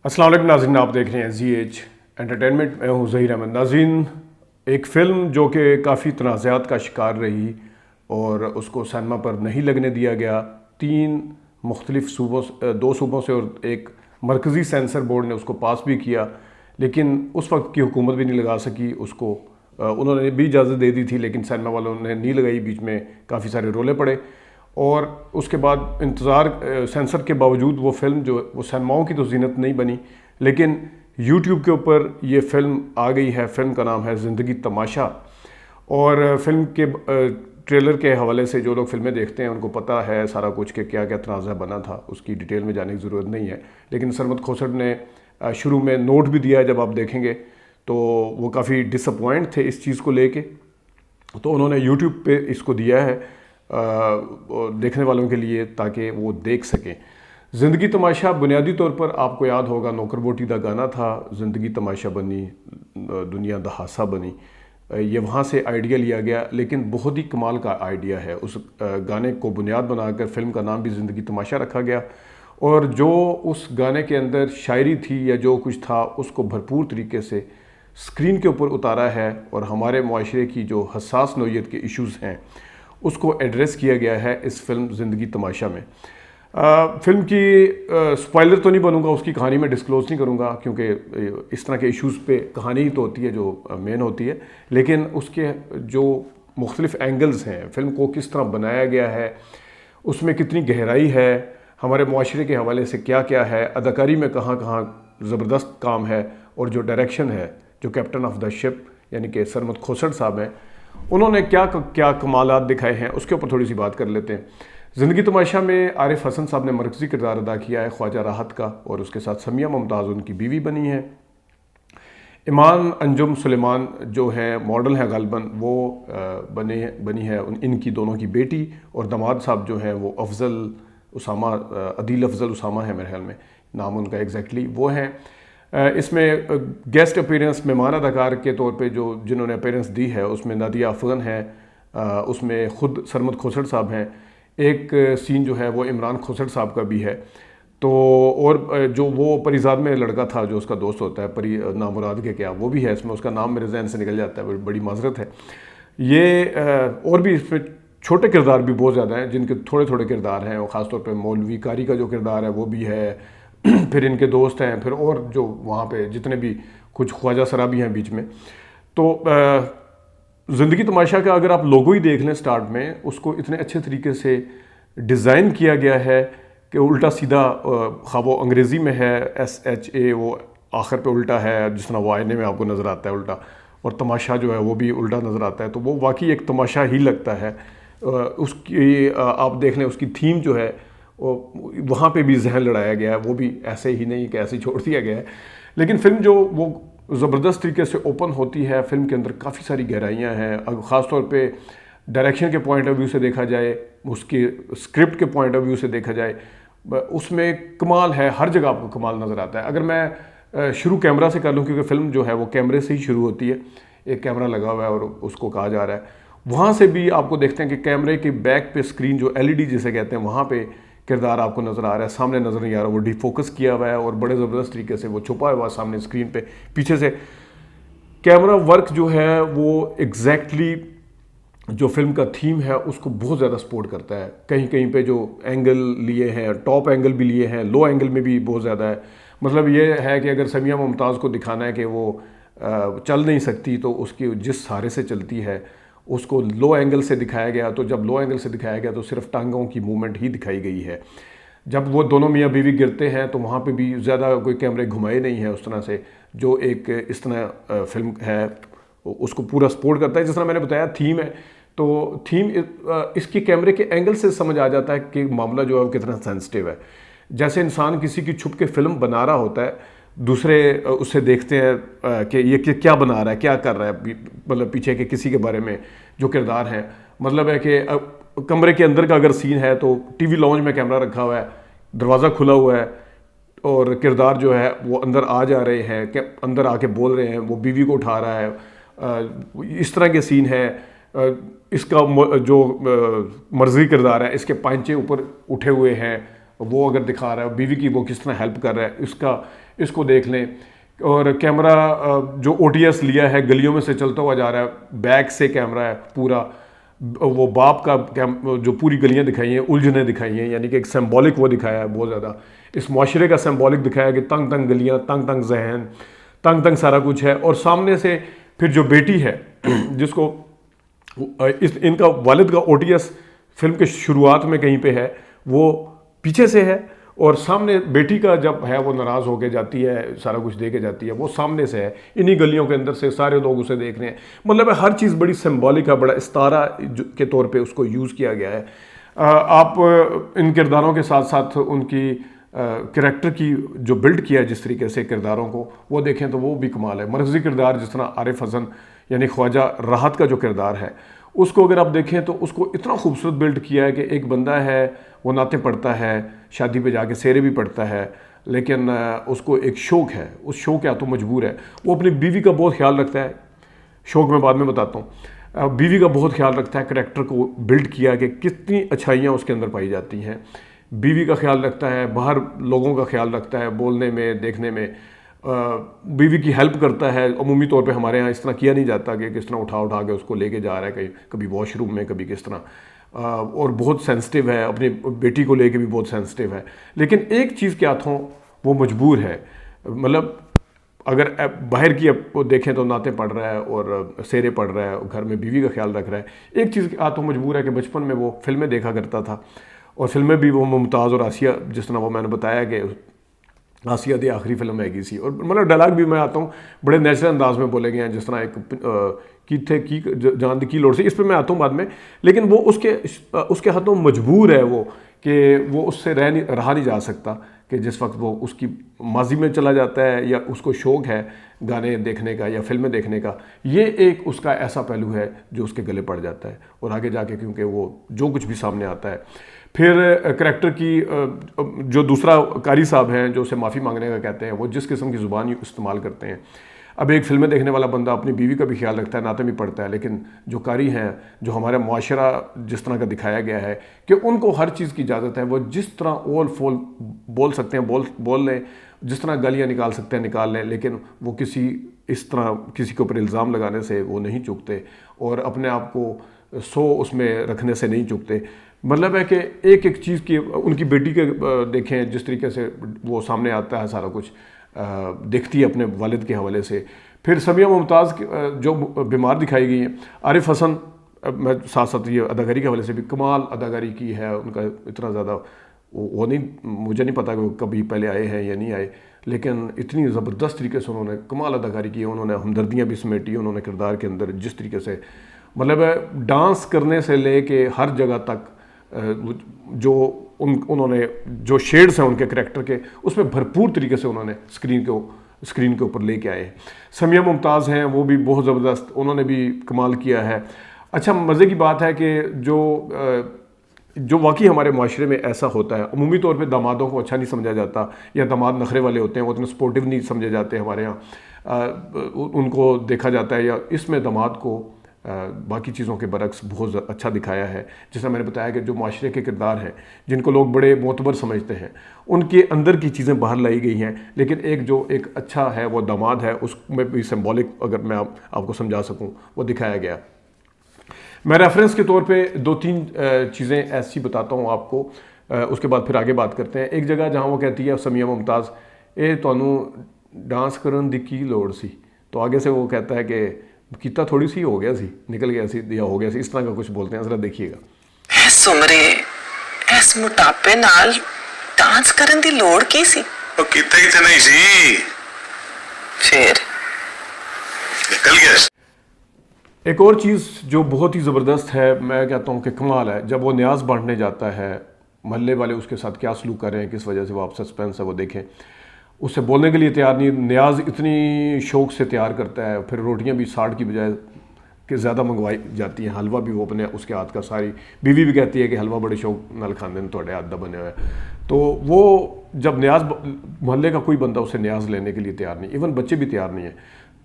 अस्सलाम वालेकुम नाज़रीन, आप देख रहे हैं ZH एंटरटेनमेंट। मैं हूँ ज़हीर अहमद। नाज़रीन, एक फ़िल्म जो कि काफ़ी तनाज़ात का शिकार रही और उसको सिनेमा पर नहीं लगने दिया गया। 3 मुख्तलिफ सूबों, 2 सूबों से और एक मरकज़ी सेंसर बोर्ड ने उसको पास भी किया, लेकिन उस वक्त की हुकूमत भी नहीं लगा सकी उसको। उन्होंने भी इजाज़त दे दी थी, लेकिन सिनेमा वालों ने नहीं लगाई। बीच में काफ़ी सारे रोले पड़े और उसके बाद इंतज़ार सेंसर के बावजूद वो फ़िल्म जो वो सिनेमाओं की तो ज़ीनत नहीं बनी, लेकिन यूट्यूब के ऊपर ये फ़िल्म आ गई है। फ़िल्म का नाम है ज़िंदगी तमाशा। और फ़िल्म के ट्रेलर के हवाले से जो लोग फ़िल्में देखते हैं उनको पता है सारा कुछ कि क्या क्या तनाज़ा बना था, उसकी डिटेल में जाने की ज़रूरत नहीं है। लेकिन सरमद खोसर ने शुरू में नोट भी दिया है, जब आप देखेंगे तो वो काफ़ी डिसअपॉइंट थे इस चीज़ को लेके, तो उन्होंने यूट्यूब पे इसको दिया है देखने वालों के लिए ताकि वो देख सकें। ज़िंदगी तमाशा बुनियादी तौर पर आपको याद होगा नौकर बोटी का गाना था, ज़िंदगी तमाशा बनी दुनिया दहासा बनी। ये वहाँ से आइडिया लिया गया, लेकिन बहुत ही कमाल का आइडिया है। उस गाने को बुनियाद बनाकर फ़िल्म का नाम भी ज़िंदगी तमाशा रखा गया और जो उस गाने के अंदर शायरी थी या जो कुछ था उसको भरपूर तरीके से स्क्रीन के ऊपर उतारा है और हमारे मुआशरे की जो हसास नौइयत के इश्यूज़ हैं उसको एड्रेस किया गया है इस फिल्म ज़िंदगी तमाशा में। फिल्म की स्पॉइलर तो नहीं बनूंगा, उसकी कहानी में डिस्क्लोज़ नहीं करूंगा क्योंकि इस तरह के इश्यूज़ पे कहानी ही तो होती है जो मेन होती है। लेकिन उसके जो मुख्तलिफ एंगल्स हैं, फिल्म को किस तरह बनाया गया है, उसमें कितनी गहराई है, हमारे मुआशरे के हवाले से क्या क्या है, अदाकारी में कहाँ कहाँ ज़बरदस्त काम है और जो डायरेक्शन है, जो कैप्टन ऑफ द शिप यानी कि सरमद खोसर साहब हैं, उन्होंने क्या क्या कमालात दिखाए हैं, उसके ऊपर थोड़ी सी बात कर लेते हैं। ज़िंदगी तमाशा में आरिफ हसन साहब ने मरकज़ी किरदार अदा किया है ख्वाजा राहत का, और उसके साथ समिया मुमताज़ उनकी बीवी बनी है। ईमान अंजुम सुलेमान जो है मॉडल हैं गालिबन, वो बनी है इनकी दोनों की बेटी, और दामाद साहब जो हैं वो अफजल उसामा, अदील अफजल उसामा है मेरे ख्याल में नाम उनका एग्जैक्टली, वो हैं। इसमें गेस्ट अपीयरेंस मेहमान अदाकार के तौर पे जो जिन्होंने अपीयरेंस दी है उसमें नादिया अफगन है, उसमें ख़ुद सरमद खोसर साहब हैं। एक सीन जो है वो इमरान खोसर साहब का भी है। तो और जो वो परिजाद में लड़का था जो उसका दोस्त होता है, परी नामुराद के क्या, वो भी है इसमें, उसका नाम मेरे जहन से निकल जाता है, बड़ी माजरत है ये। और भी इसमें छोटे किरदार भी बहुत ज़्यादा हैं जिनके थोड़े थोड़े किरदार हैं, और ख़ासतौर पर मौलवी कारी का जो किरदार है वो भी है फिर इनके दोस्त हैं, फिर और जो वहाँ पे जितने भी कुछ ख्वाजा सराबी हैं बीच में। तो ज़िंदगी तमाशा का अगर आप लोगो ही देख लें स्टार्ट में, उसको इतने अच्छे तरीके से डिज़ाइन किया गया है कि उल्टा सीधा, खा वो अंग्रेज़ी में है SHA, वो आखिर पे उल्टा है, जिस तरह वो आईने में आपको नज़र आता है उल्टा, और तमाशा जो है वो भी उल्टा नज़र आता है। तो वो वाकई एक तमाशा ही लगता है। उसकी आप देख लें, उसकी थीम जो है वहाँ पे भी जहन लड़ाया गया है, वो भी ऐसे ही नहीं कि ऐसे ही छोड़ दिया गया है। लेकिन फ़िल्म जो वो ज़बरदस्त तरीके से ओपन होती है, फ़िल्म के अंदर काफ़ी सारी गहराइयाँ हैं। ख़ास तौर पे डायरेक्शन के पॉइंट ऑफ व्यू से देखा जाए, उसके स्क्रिप्ट के पॉइंट ऑफ व्यू से देखा जाए, उसमें कमाल है, हर जगह आपको कमाल नज़र आता है। अगर मैं शुरू कैमरा से कर लूँ, क्योंकि फ़िल्म जो है वो कैमरे से ही शुरू होती है, एक कैमरा लगा हुआ है और उसको कहा जा रहा है, वहाँ से भी आपको देखते हैं कि कैमरे के बैक पे स्क्रीन जो LED जिसे कहते हैं, वहाँ पे किरदार आपको नज़र आ रहा है, सामने नज़र नहीं आ रहा, वो डिफोकस किया हुआ है और बड़े ज़बरदस्त तरीके से वो छुपा हुआ सामने स्क्रीन पे। पीछे से कैमरा वर्क जो है वो एग्जैक्टली जो फिल्म का थीम है उसको बहुत ज़्यादा सपोर्ट करता है। कहीं कहीं पे जो एंगल लिए हैं, टॉप एंगल भी लिए हैं, लो एंगल में भी बहुत ज़्यादा है। मतलब ये है कि अगर समिया मुमताज़ को दिखाना है कि वो चल नहीं सकती, तो उसकी जिस सहारे से चलती है उसको लो एंगल से दिखाया गया। तो जब लो एंगल से दिखाया गया तो सिर्फ टांगों की मूवमेंट ही दिखाई गई है। जब वो दोनों मियाँ बीवी गिरते हैं तो वहाँ पे भी ज़्यादा कोई कैमरे घुमाए नहीं है उस तरह से, जो एक इस तरह फिल्म है उसको पूरा सपोर्ट करता है। जिस तरह मैंने बताया थीम है, तो थीम इसकी कैमरे के एंगल से समझ आ जाता है कि मामला जो है वो कितना सेंसिटिव है। जैसे इंसान किसी की छुप के फिल्म बना रहा होता है, दूसरे उससे देखते हैं कि ये क्या बना रहा है, क्या कर रहा है, मतलब पीछे के किसी के बारे में जो किरदार हैं। मतलब है कि कमरे के अंदर का अगर सीन है तो टीवी लॉन्ज में कैमरा रखा हुआ है, दरवाज़ा खुला हुआ है और किरदार जो है वो अंदर आ जा रहे हैं, कि अंदर आके बोल रहे हैं, वो बीवी को उठा रहा है, इस तरह के सीन है। इसका जो मर्जी किरदार है, इसके पांचे ऊपर उठे हुए हैं, वो अगर दिखा रहा है, बीवी की वो किस तरह हेल्प कर रहा है, इसको देख लें। और कैमरा जो OTS लिया है, गलियों में से चलता हुआ जा रहा है, बैक से कैमरा है पूरा, वो बाप का जो पूरी गलियां दिखाई हैं, उलझने दिखाई हैं, यानी कि एक सिंबॉलिक वो दिखाया है बहुत ज़्यादा, इस माशरे का सिंबॉलिक दिखाया कि तंग तंग गलियां, तंग तंग जहन, तंग तंग सारा कुछ है। और सामने से फिर जो बेटी है जिसको इनका वालिद का OTS फिल्म के शुरुआत में कहीं पे है, वो पीछे से है, और सामने बेटी का जब है वो नाराज़ होके जाती है, सारा कुछ दे के जाती है, वो सामने से है, इन्हीं गलियों के अंदर से सारे लोग उसे देख रहे हैं। मतलब हर चीज़ बड़ी सिंबॉलिक है, बड़ा इस्तारा के तौर पे उसको यूज़ किया गया है। आप इन किरदारों के साथ साथ उनकी करैक्टर की जो बिल्ड किया है जिस तरीके से किरदारों को, वो देखें तो वो भी कमाल है। मरकज़ी किरदार जिस तरह आरिफ हसन यानी ख्वाजा राहत का जो किरदार है, उसको अगर आप देखें तो उसको इतना खूबसूरत बिल्ड किया है कि एक बंदा है, वो नाते पढ़ता है, शादी पे जाके सेरे भी पढ़ता है, लेकिन उसको एक शौक़ है, उस शौक़ या तो मजबूर है। वो अपनी बीवी का बहुत ख्याल रखता है, शौक़ मैं बाद में बताता हूँ। बीवी का बहुत ख्याल रखता है, करैक्टर को बिल्ड किया कि कितनी अच्छाइयाँ उसके अंदर पाई जाती हैं। बीवी का ख्याल रखता है, बाहर लोगों का ख्याल रखता है, बोलने में, देखने में, बीवी की हेल्प करता है। अमूमी तौर पे हमारे यहाँ इस तरह किया नहीं जाता कि किस तरह उठा के उसको लेके जा रहा है, कहीं कभी वॉशरूम में, कभी किस तरह, और बहुत सेंसिटिव है, अपनी बेटी को लेके भी बहुत सेंसिटिव है। लेकिन एक चीज़ के हाथों वो मजबूर है, मतलब अगर बाहर की वो देखें तो नाते पढ़ रहा है और सेरे पढ़ रहा है, घर में बीवी का ख्याल रख रहा है। एक चीज़ के हाथों मजबूर है कि बचपन में वो फिल्में देखा करता था, और फिल्में भी वो मुमताज़ और आसिया, जिस तरह वो मैंने बताया कि आसिया दी आखिरी फिल्म हैगी सी, और मतलब डायलॉग भी मैं आता हूँ बड़े नेचुरल अंदाज में बोले गए हैं, जिस तरह एक की जान की लोड़ से, इस पर मैं आता हूँ बाद में। लेकिन वो उसके हाथों मजबूर है वो, कि वो उससे रहा नहीं जा सकता, कि जिस वक्त वो उसकी माजी में चला जाता है, या उसको शौक़ है गाने देखने का या फिल्में देखने का, ये एक उसका ऐसा पहलू है जो उसके गले पड़ जाता है, और आगे जाके क्योंकि वो जो कुछ भी सामने आता है। फिर करैक्टर की जो दूसरा कारी साहब हैं जो उसे माफ़ी मांगने का कहते हैं, वो जिस किस्म की ज़ुबान इस्तेमाल करते हैं। अब एक फिल्में देखने वाला बंदा अपनी बीवी का भी ख्याल रखता है, नाते भी पढ़ता है, लेकिन जो कारी हैं, जो हमारा मुआशरा जिस तरह का दिखाया गया है कि उनको हर चीज़ की इजाज़त है, वो जिस तरह ओल फोल बोल सकते हैं बोल लें, जिस तरह गालियाँ निकाल सकते हैं निकाल लें, लेकिन वो इस तरह किसी के ऊपर इल्ज़ाम लगाने से वो नहीं चूकते, और अपने आप को उसमें रखने से नहीं चूकते। मतलब है कि एक एक चीज़ की, उनकी बेटी के देखें जिस तरीके से वो सामने आता है, सारा कुछ देखती है अपने वालिद के हवाले से। फिर समिया मुमताज़ जो बीमार दिखाई गई हैं, आरिफ हसन मैं साथ साथ ये अदाकारी के हवाले से भी कमाल अदाकारी की है उनका, इतना ज़्यादा वो नहीं, मुझे नहीं पता कि वो कभी पहले आए हैं या नहीं आए, लेकिन इतनी ज़बरदस्त तरीके से उन्होंने कमाल अदाकारी की है। उन्होंने हमदर्दियाँ भी समेटी, उन्होंने किरदार के अंदर जिस तरीके से, मतलब डांस करने से ले के हर जगह तक जो उन्होंने जो शेड्स हैं उनके करैक्टर के, उसमें भरपूर तरीके से उन्होंने स्क्रीन के ऊपर लेके आए हैं। समिया मुमताज़ हैं, वो भी बहुत ज़बरदस्त, उन्होंने भी कमाल किया है। अच्छा, मज़े की बात है कि जो वाकई हमारे माशरे में ऐसा होता है, अमूमी तौर पे दामादों को अच्छा नहीं समझा जाता, या दामाद नखरे वाले होते हैं, वो उतने स्पोर्टिव नहीं समझे जाते हमारे यहाँ, उनको देखा जाता है, या इसमें दामाद को बाकी चीज़ों के बरक्स बहुत अच्छा दिखाया है। जैसा मैंने बताया कि जो माशरे के किरदार हैं, जिनको लोग बड़े मोतबर समझते हैं, उनके अंदर की चीज़ें बाहर लाई गई हैं, लेकिन एक अच्छा है वो दामाद है, उसमें भी सिंबॉलिक अगर मैं आपको समझा सकूं, वो दिखाया गया। मैं रेफरेंस के तौर पे 2-3 चीज़ें ऐसी बताता हूँ आपको, उसके बाद फिर आगे बात करते हैं। एक जगह जहाँ वो कहती है समिया मुमताज़, ए तुहानू डांस करन दी की लोड़ सी, तो आगे से वो कहता है कि किता थोड़ी सी हो गया सी, निकल गया सी या हो गया सी, इस तरह का कुछ बोलते हैं। ज़रा देखिएगा। सुमरे इस मोटापे नाल डांस करन दी लोड़ की सी? ओ किते किते नहीं सी, फिर निकल गया। एक और चीज़ जो बहुत ही ज़बरदस्त है, मैं कहता हूँ कि कमाल है, जब वो न्याज बांटने जाता है, महल्ले वाले उसके साथ क्या सलूक कर रहे हैं, किस वजह से वो आप सस्पेंस है वो देखें। उससे बोलने के लिए तैयार नहीं, न्याज इतनी शौक़ से तैयार करता है। फिर रोटियां भी 60 की बजाय कि ज़्यादा मंगवाई जाती हैं, हलवा भी वो अपने उसके हाथ का, सारी बीवी भी कहती है कि हलवा बड़े शौक नाल खाते हैं, थोड़े हाथ दा बने हुए। तो वो जब न्याज, मोहल्ले का कोई बंदा उसे न्याज लेने के लिए तैयार नहीं, इवन बच्चे भी तैयार नहीं है,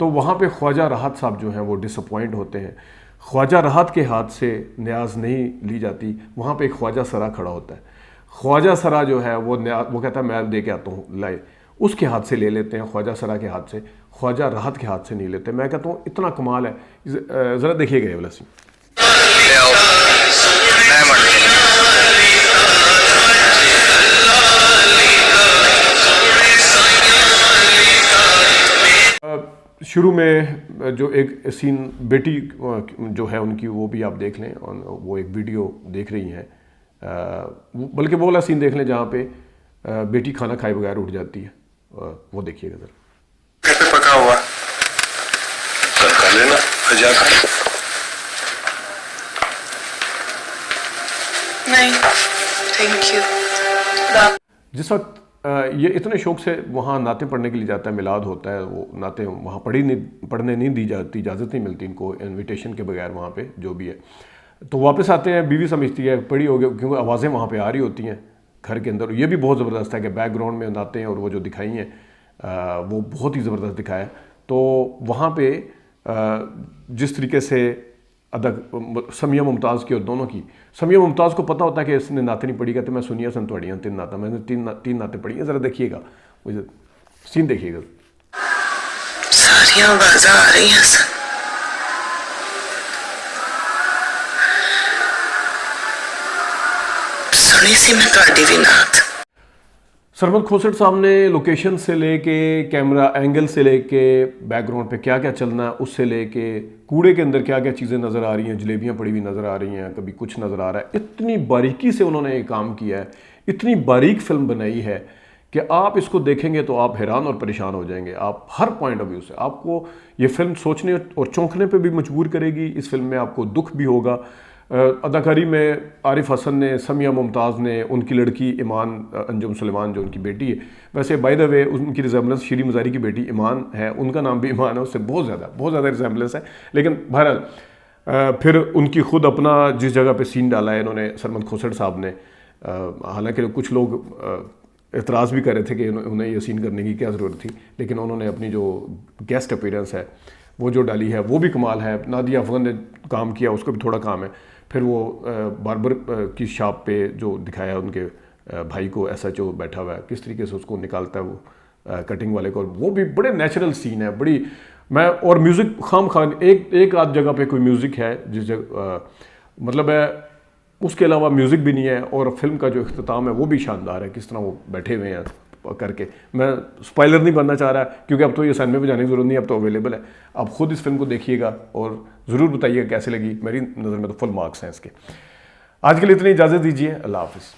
तो वहाँ पे ख्वाजा राहत साहब जो हैं वो डिसअपॉइंट होते हैं। ख्वाजा राहत के हाथ से न्याज नहीं ली जाती, वहाँ पे एक ख्वाजा सरा खड़ा होता है। ख्वाजा सरा जो है वो कहता है मैं दे के आता हूँ लाए, उसके हाथ से ले लेते हैं, ख्वाजा सरा के हाथ से, ख्वाजा राहत के हाथ से नहीं लेते। मैं कहता हूँ इतना कमाल है। ज़रा देखिएगा ये वाला सीन। शुरू में जो एक सीन बेटी जो है उनकी, वो भी आप देख लें, और वो एक वीडियो देख रही हैं, बल्कि वो वाला सीन देख लें जहाँ पे बेटी खाना खाए बगैर उठ जाती है, वो देखिएगा ज़रा। कैसे पका हुआ कल खा लेना, जा खा। नहीं थैंक यू। जिस वक्त ये इतने शौक से वहाँ नाते पढ़ने के लिए जाता है, मिलाद होता है, वो नाते वहाँ पढ़ने नहीं दी जाती, इजाज़त नहीं मिलती इनको इनविटेशन के बगैर वहाँ पे जो भी है। तो वापस आते हैं, बीवी समझती है पड़ी हो गई, क्योंकि आवाज़ें वहाँ पे आ रही होती हैं घर के अंदर। ये भी बहुत ज़बरदस्त है कि बैकग्राउंड में नाते हैं, और वो जो दिखाई हैं वो बहुत ही ज़बरदस्त दिखाया। तो वहाँ पे जिस तरीके से समिया मुमताज़ की और दोनों की, समिया मुमताज़ को पता होता है कि इसने नाते नहीं पढ़ी, कहते मैं सुनिया सन थोड़ियाँ 3 नाता, मैंने तीन नाते पढ़ी हैं। ज़रा देखिएगा वो सीन देखिएगा। सारियां आवाज़ां आ रही हैं सन, सुनी सी मैं तुहाडी भी नात। सरमद खोसट साहब ने लोकेशन से लेके, कैमरा एंगल से लेके, बैकग्राउंड पे क्या क्या चलना है उससे लेके, कूड़े के अंदर क्या क्या चीज़ें नज़र आ रही हैं, जलेबियाँ पड़ी हुई नज़र आ रही हैं, कभी कुछ नज़र आ रहा है, इतनी बारीकी से उन्होंने ये काम किया है, इतनी बारीक फिल्म बनाई है कि आप इसको देखेंगे तो आप हैरान और परेशान हो जाएंगे। आप हर पॉइंट ऑफ व्यू से, आपको ये फिल्म सोचने और चौंकने पे भी मजबूर करेगी। इस फिल्म में आपको दुख भी होगा। अदाकारी में आरिफ हसन ने, समिया मुमताज़ ने, उनकी लड़की ईमान अंजुम सुलेमान जो उनकी बेटी है, वैसे बाय द वे उनकी रिजेम्बलेंस शीरी मज़ारी की बेटी ईमान है, उनका नाम भी ईमान है, उससे बहुत ज़्यादा रिजेम्बलेंस है। लेकिन बहरहाल फिर उनकी खुद अपना जिस जगह पे सीन डाला है इन्होंने, सरमद खोसट साहब ने, हालांकि कुछ लोग एतराज़ भी कर रहे थे कि उन्हें ये सीन करने की क्या ज़रूरत थी, लेकिन उन्होंने अपनी जो गेस्ट अपीयरेंस है वो जो डाली है वो भी कमाल है। नादिया अफगान ने काम किया, उसको भी थोड़ा काम है। फिर वो बार्बर की शॉप पे जो दिखाया उनके भाई को, SHO बैठा हुआ है, किस तरीके से उसको निकालता है वो कटिंग वाले को, वो भी बड़े नेचुरल सीन है। बड़ी मैं और म्यूज़िक खाम एक आध जगह पे कोई म्यूज़िक है जिस जगह मतलब है, उसके अलावा म्यूज़िक भी नहीं है। और फिल्म का जो इख्तिताम है वो भी शानदार है, किस तरह वो बैठे हुए हैं करके। मैं स्पॉइलर नहीं बनना चाह रहा क्योंकि अब तो ये सिनेमा में जाने की ज़रूरत नहीं, अब तो अवेलेबल है। आप खुद इस फिल्म को देखिएगा और ज़रूर बताइएगा कैसे लगी। मेरी नज़र में तो फुल मार्क्स हैं इसके। आज के लिए इतनी इजाज़त दीजिए, अल्लाह हाफ़िज़।